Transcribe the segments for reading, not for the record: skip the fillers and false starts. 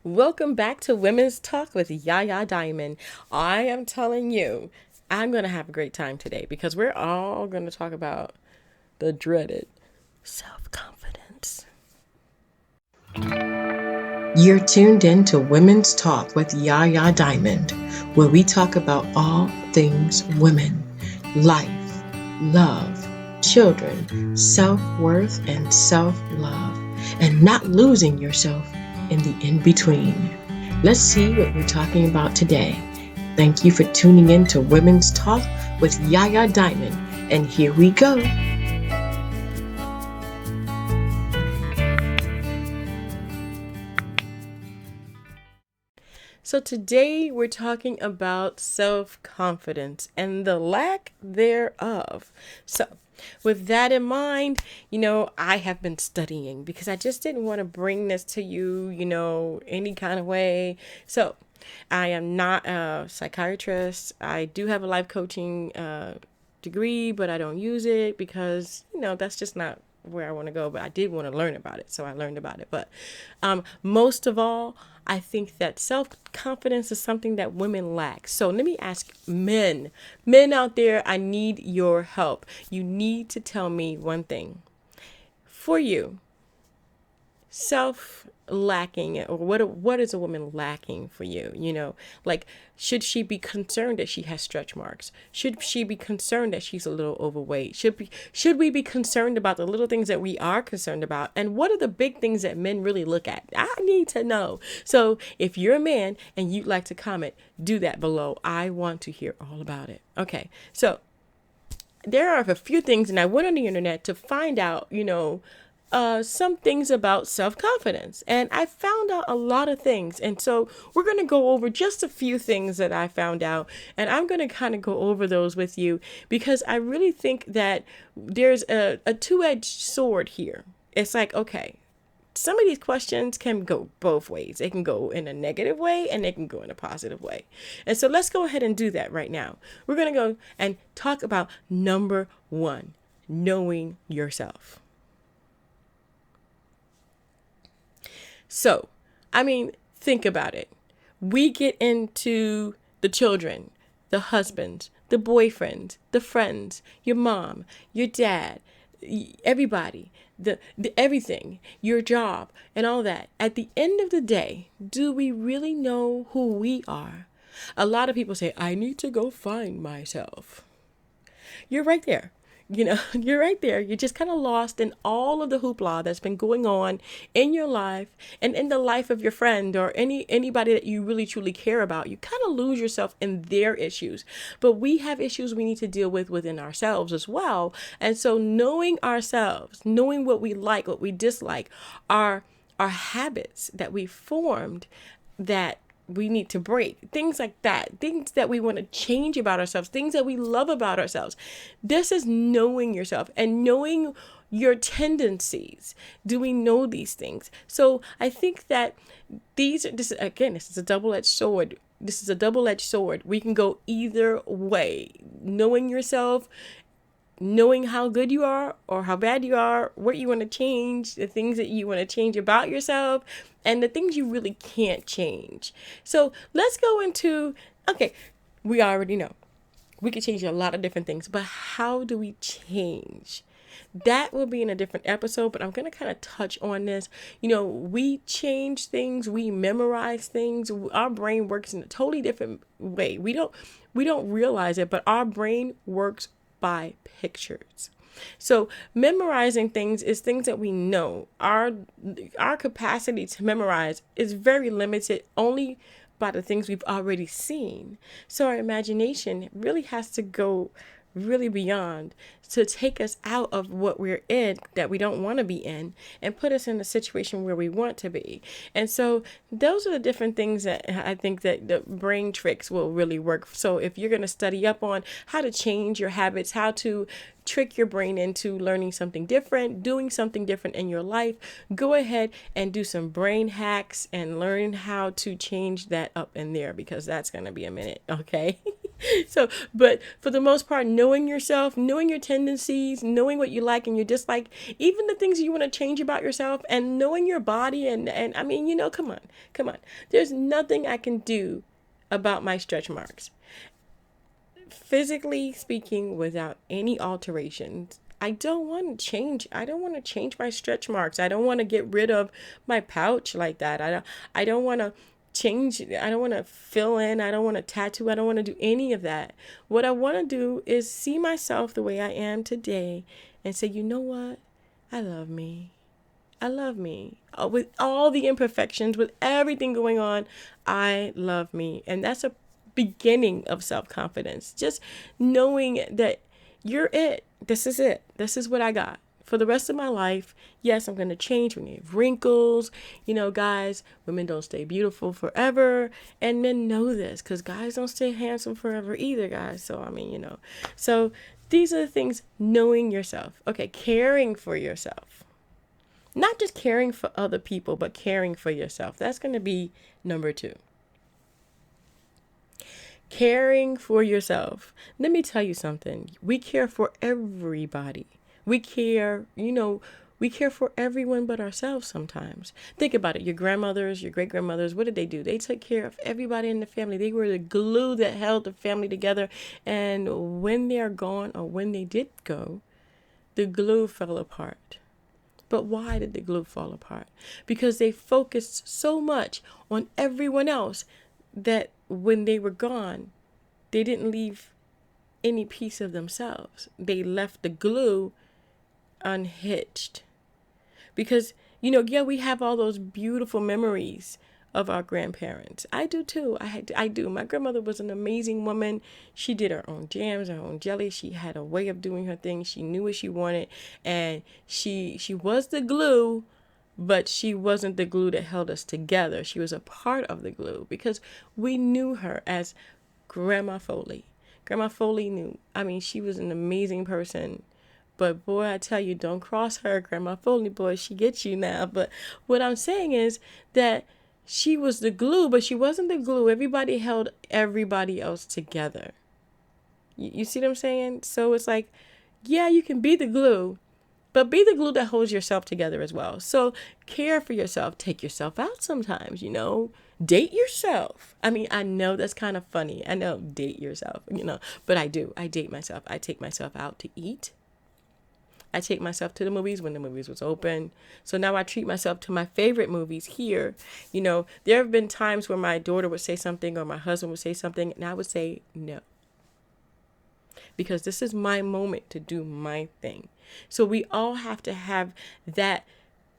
Welcome back to Women's Talk with Yaya Diamond. I am telling you, I'm going to have a great time today because we're all going to talk about the dreaded self confidence. You're tuned in to Women's Talk with Yaya Diamond, where we talk about all things women, life, love, children, self worth, and self love, and not losing yourself in the in between. Let's see what we're talking about today. Thank you for tuning in to Women's Talk with Yaya Diamond, and here we go. So, today we're talking about self confidence and the lack thereof. So, with that in mind, I have been studying because I just didn't want to bring this to you, any kind of way. So, I am not a psychiatrist. I do have a life coaching degree, but I don't use it because, that's just not where I want to go, but I did want to learn about it. So I learned about it. But most of all, I think that self confidence is something that women lack. So let me ask men out there, I need your help. You need to tell me one thing. For you, self lacking, or what is a woman lacking for you, like, should she be concerned that she has stretch marks? Should she be concerned that she's a little overweight? Should we be concerned about the little things that we are concerned about? And what are the big things that men really look at? I need to know. So if you're a man and you'd like to comment, do that below. I want to hear all about it. Okay, so there are a few things, and I went on the internet to find out, some things about self confidence. And I found out a lot of things. And so we're going to go over just a few things that I found out. And I'm going to kind of go over those with you because I really think that there's a two-edged sword here. It's like, okay, some of these questions can go both ways. They can go in a negative way and they can go in a positive way. And so let's go ahead and do that right now. We're going to go and talk about number one, knowing yourself. So, think about it. We get into the children, the husbands, the boyfriends, the friends, your mom, your dad, everybody, the everything, your job, and all that. At the end of the day, do we really know who we are? A lot of people say, I need to go find myself. You're right there. You're right there. You're just kind of lost in all of the hoopla that's been going on in your life and in the life of your friend or anybody that you really truly care about. You kind of lose yourself in their issues. But we have issues we need to deal with within ourselves as well. And so knowing ourselves, knowing what we like, what we dislike, our habits that we formed that we need to break, things like that, things that we want to change about ourselves, things that we love about ourselves. This is knowing yourself and knowing your tendencies. Do we know these things? So I think that this is a double-edged sword. This is a double-edged sword. We can go either way. Knowing yourself, knowing how good you are or how bad you are, what you want to change, the things that you want to change about yourself, and the things you really can't change. So let's go into, okay, we already know we can change a lot of different things, but how do we change? That will be in a different episode, but I'm going to kind of touch on this. We change things, we memorize things. Our brain works in a totally different way. We don't realize it, but our brain works by pictures. So memorizing things is things that we know. Our capacity to memorize is very limited only by the things we've already seen. So our imagination really has to go really beyond to take us out of what we're in that we don't want to be in and put us in a situation where we want to be. And so those are the different things that I think that the brain tricks will really work. So if you're going to study up on how to change your habits, how to trick your brain into learning something different, doing something different in your life, go ahead and do some brain hacks and learn how to change that up in there because that's going to be a minute. Okay. So, but for the most part, knowing yourself, knowing your tendencies, knowing what you like and you dislike, even the things you want to change about yourself, and knowing your body, and I mean, come on, come on. There's nothing I can do about my stretch marks. Physically speaking, without any alterations, I don't want to change. I don't want to change my stretch marks. I don't want to get rid of my pouch like that. I don't want to change. I don't want to fill in. I don't want to tattoo. I don't want to do any of that. What I want to do is see myself the way I am today and say, you know what? I love me. I love me. With all the imperfections, with everything going on, I love me. And that's a beginning of self-confidence. Just knowing that you're it. This is it. This is what I got. For the rest of my life, yes, I'm going to change. We need wrinkles. Guys, women don't stay beautiful forever. And men know this because guys don't stay handsome forever either, guys. So, So these are the things, knowing yourself. Okay, caring for yourself. Not just caring for other people, but caring for yourself. That's going to be number 2. Caring for yourself. Let me tell you something. We care for everybody. We care, we care for everyone but ourselves sometimes. Think about it. Your grandmothers, your great grandmothers, what did they do? They took care of everybody in the family. They were the glue that held the family together. And when they're gone, or when they did go, the glue fell apart. But why did the glue fall apart? Because they focused so much on everyone else that when they were gone, they didn't leave any piece of themselves. They left the glue unhitched. Because, yeah, we have all those beautiful memories of our grandparents. I do too. I do. My grandmother was an amazing woman. She did her own jams, her own jelly. She had a way of doing her thing. She knew what she wanted, and she was the glue, but she wasn't the glue that held us together. She was a part of the glue because we knew her as Grandma Foley. Grandma Foley knew. I mean, she was an amazing person. But boy, I tell you, don't cross her. Grandma Foley, boy, she gets you now. But what I'm saying is that she was the glue, but she wasn't the glue. Everybody held everybody else together. You see what I'm saying? So it's like, yeah, you can be the glue, but be the glue that holds yourself together as well. So care for yourself. Take yourself out sometimes, Date yourself. I mean, I know that's kind of funny. I know, date yourself, But I do. I date myself. I take myself out to eat. I take myself to the movies when the movies was open. So now I treat myself to my favorite movies here. There have been times where my daughter would say something or my husband would say something, and I would say no. Because this is my moment to do my thing. So we all have to have that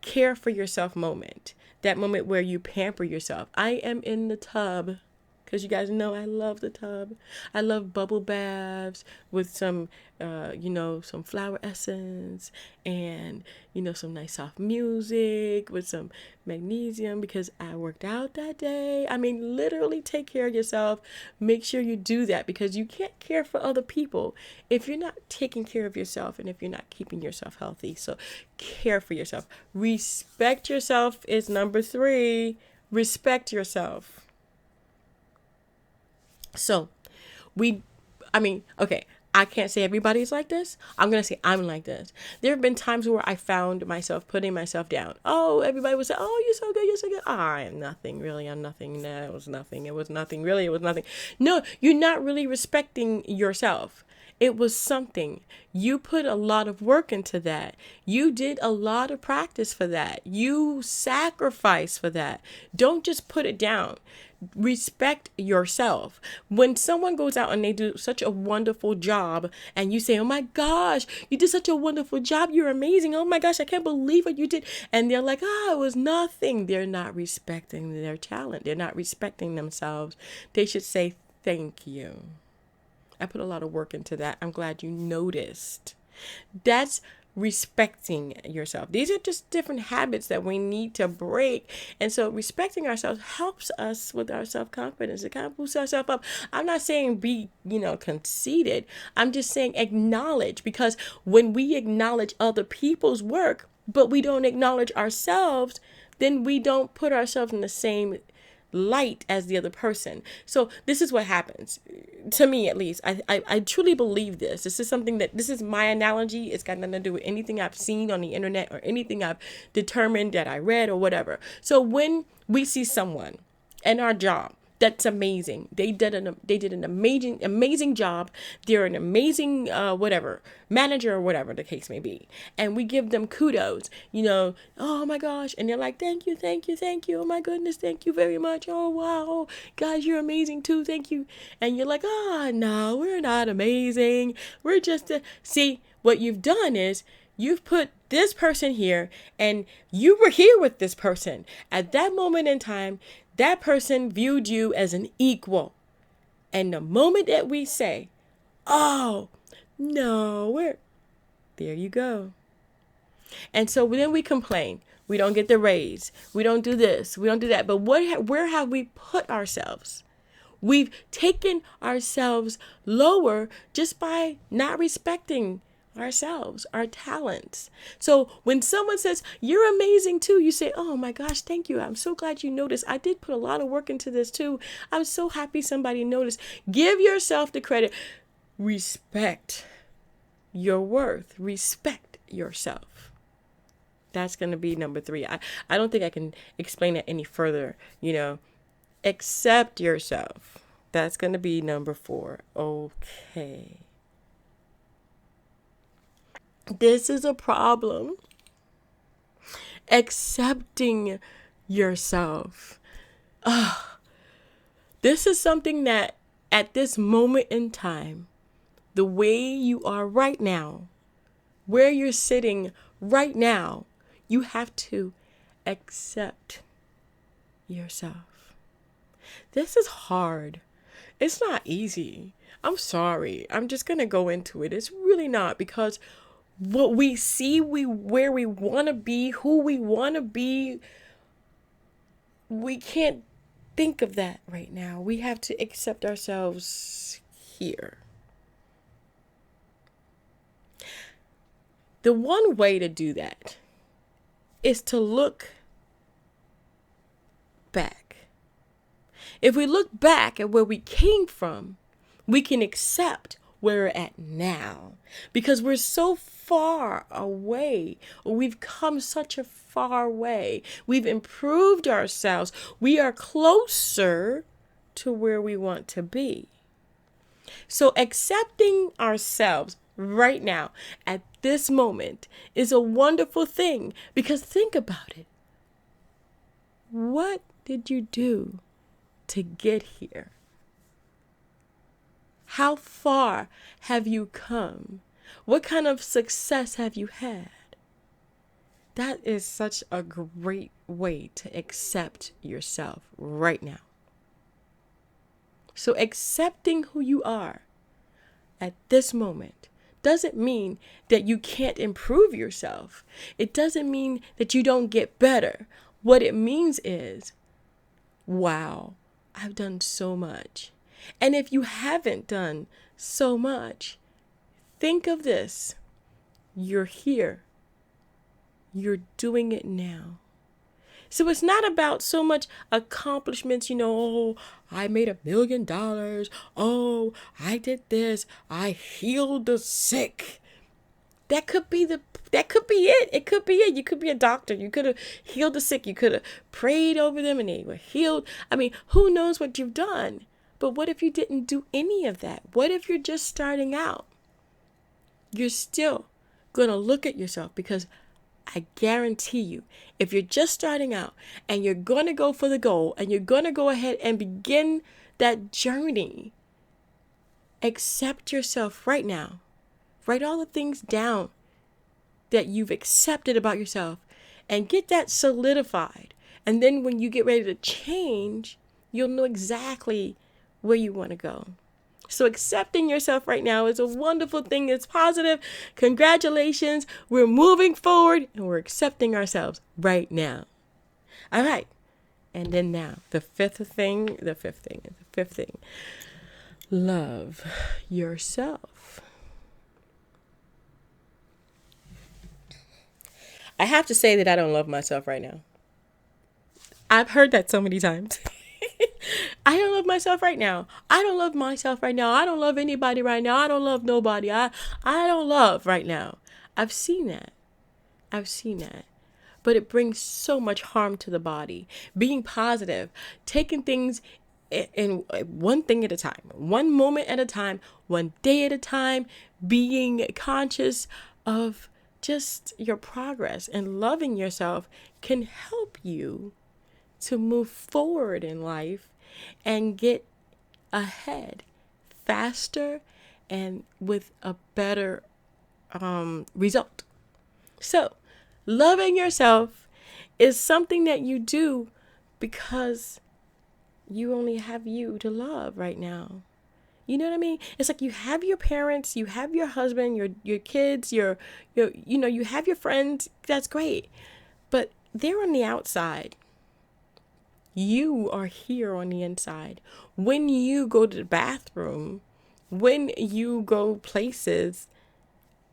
care for yourself moment. That moment where you pamper yourself. I am in the tub. Because you guys know I love the tub. I love bubble baths with some, some flower essence and, some nice soft music with some magnesium because I worked out that day. I mean, literally take care of yourself. Make sure you do that because you can't care for other people if you're not taking care of yourself and if you're not keeping yourself healthy. So care for yourself. Respect yourself is number 3. Respect yourself. So okay, I can't say everybody's like this. I'm going to say I'm like this. There have been times where I found myself putting myself down. Oh, everybody would say, oh, you're so good, you're so good. Oh, I am nothing, really. I'm nothing. No, it was nothing. It was nothing, really. It was nothing. No, you're not really respecting yourself. It was something. You put a lot of work into that. You did a lot of practice for that. You sacrificed for that. Don't just put it down. Respect yourself. When someone goes out and they do such a wonderful job and you say, oh my gosh, you did such a wonderful job. You're amazing. Oh my gosh, I can't believe what you did. And they're like, it was nothing. They're not respecting their talent. They're not respecting themselves. They should say, thank you. I put a lot of work into that. I'm glad you noticed. That's respecting yourself. These are just different habits that we need to break. And so respecting ourselves helps us with our self-confidence. It kind of boosts ourselves up. I'm not saying be, conceited. I'm just saying acknowledge, because when we acknowledge other people's work, but we don't acknowledge ourselves, then we don't put ourselves in the same light as the other person. So this is what happens, to me at least. I truly believe this. This is something that, this is my analogy. It's got nothing to do with anything I've seen on the internet or anything I've determined that I read or whatever. So when we see someone in our job, that's amazing. They did an amazing job. They're an amazing whatever manager or whatever the case may be, and we give them kudos. Oh my gosh, and they're like, thank you, thank you, thank you. Oh my goodness, thank you very much. Oh wow, guys, you're amazing too. Thank you. And you're like, no, we're not amazing. We're just see, what you've done is you've put this person here, and you were here with this person at that moment in time. That person viewed you as an equal. And the moment that we say, oh, no, there you go. And so then we complain. We don't get the raise. We don't do this. We don't do that. But where have we put ourselves? We've taken ourselves lower just by not respecting ourselves, our talents. So when someone says, you're amazing too, you say, oh my gosh, thank you. I'm so glad you noticed. I did put a lot of work into this too. I'm so happy somebody noticed. Give yourself the credit. Respect your worth. Respect yourself. That's going to be number 3. I don't think I can explain it any further. Accept yourself. That's going to be number 4. Okay. This is a problem. Accepting yourself. This is something that at this moment in time, the way you are right now, where you're sitting right now, you have to accept yourself. This is hard. It's not easy. I'm sorry. I'm just going to go into it. It's really not, because what we see, where we want to be, who we want to be, we can't think of that right now. We have to accept ourselves here. The one way to do that is to look back. If we look back at where we came from, we can accept where we're at now, because we're so far away, or we've come such a far way. We've improved ourselves. We are closer to where we want to be. So accepting ourselves right now at this moment is a wonderful thing, because think about it. What did you do to get here? How far have you come? What kind of success have you had? That is such a great way to accept yourself right now. So accepting who you are at this moment doesn't mean that you can't improve yourself. It doesn't mean that you don't get better. What it means is, wow, I've done so much. And if you haven't done so much, think of this. You're here. You're doing it now. So it's not about so much accomplishments, oh, I made $1 million. Oh, I did this. I healed the sick. That could be it. It could be it. You could be a doctor. You could have healed the sick. You could have prayed over them and they were healed. I mean, who knows what you've done? But what if you didn't do any of that? What if you're just starting out? You're still going to look at yourself, because I guarantee you, if you're just starting out and you're going to go for the goal and you're going to go ahead and begin that journey, accept yourself right now. Write all the things down that you've accepted about yourself and get that solidified. And then when you get ready to change, you'll know exactly where you want to go. So accepting yourself right now is a wonderful thing. It's positive. Congratulations. We're moving forward and we're accepting ourselves right now. All right. And then now, the fifth thing. Love yourself. I have to say that I don't love myself right now. I've heard that so many times. I don't love myself right now. I don't love myself right now. I don't love anybody right now. I don't love nobody. I don't love right now. I've seen that. I've seen that. But it brings so much harm to the body. Being positive, taking things in one thing at a time, one moment at a time, one day at a time, being conscious of just your progress and loving yourself can help you to move forward in life and get ahead faster and with a better result. So, loving yourself is something that you do because you only have you to love right now. You know what I mean? It's like you have your parents, you have your husband, your kids, your you have your friends. That's great. But they're on the outside. You are here on the inside. When you go to the bathroom, when you go places,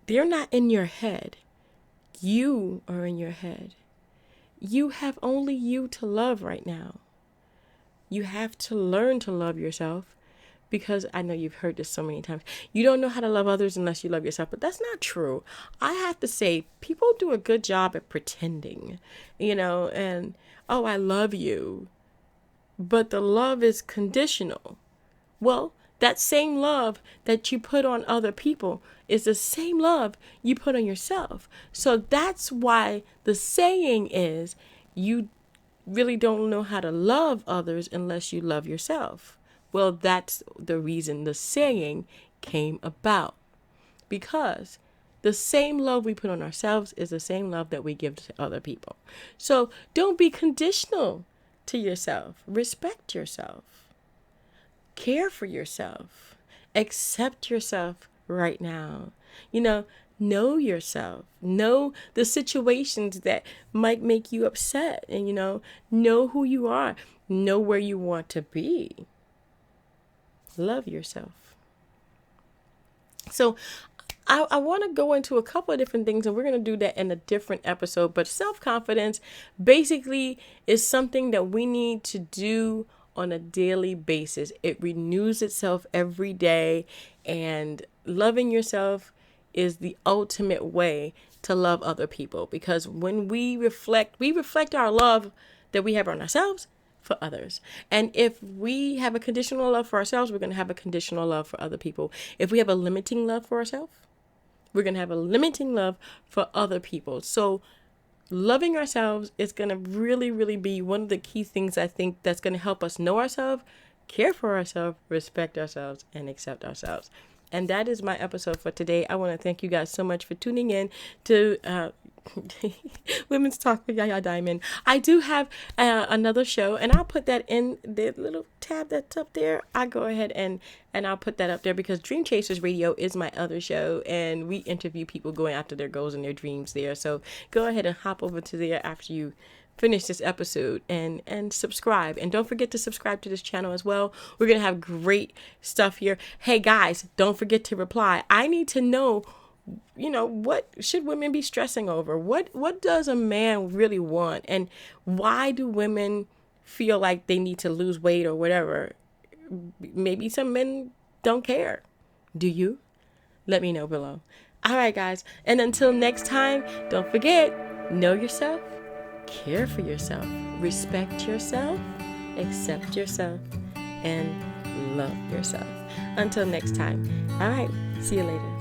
they're not in your head. You are in your head. You have only you to love right now. You have to learn to love yourself, because I know you've heard this so many times. You don't know how to love others unless you love yourself, but that's not true. I have to say, people do a good job at pretending, and, oh, I love you, but the love is conditional. Well, that same love that you put on other people is the same love you put on yourself. So that's why the saying is, you really don't know how to love others unless you love yourself. Well, that's the reason the saying came about. Because the same love we put on ourselves is the same love that we give to other people. So don't be conditional to yourself. Respect yourself. Care for yourself. Accept yourself right now. Know yourself. Know the situations that might make you upset. And, know who you are. Know where you want to be. Love yourself. So I want to go into a couple of different things, and we're going to do that in a different episode. But self-confidence basically is something that we need to do on a daily basis. It renews itself every day, and loving yourself is the ultimate way to love other people, because when we reflect our love that we have on ourselves for others. And if we have a conditional love for ourselves, we're going to have a conditional love for other people. If we have a limiting love for ourselves, we're going to have a limiting love for other people. So loving ourselves is going to really, really be one of the key things, I think, that's going to help us know ourselves, care for ourselves, respect ourselves, and accept ourselves. And that is my episode for today. I want to thank you guys so much for tuning in to Women's Talk with Yaya Diamond. I do have another show, and I'll put that in the little tab that's up there. I go ahead and I'll put that up there, because Dream Chasers Radio is my other show, and we interview people going after their goals and their dreams there. So go ahead and hop over to there after you finish this episode and subscribe. And don't forget to subscribe to this channel as well. We're going to have great stuff here. Hey guys, don't forget to reply. I need to know, what should women be stressing over? What does a man really want? And why do women feel like they need to lose weight or whatever? Maybe some men don't care. Do you? Let me know below. All right, guys. And until next time, don't forget, know yourself, care for yourself, respect yourself, accept yourself, and love yourself. Until next time. All right. See you later.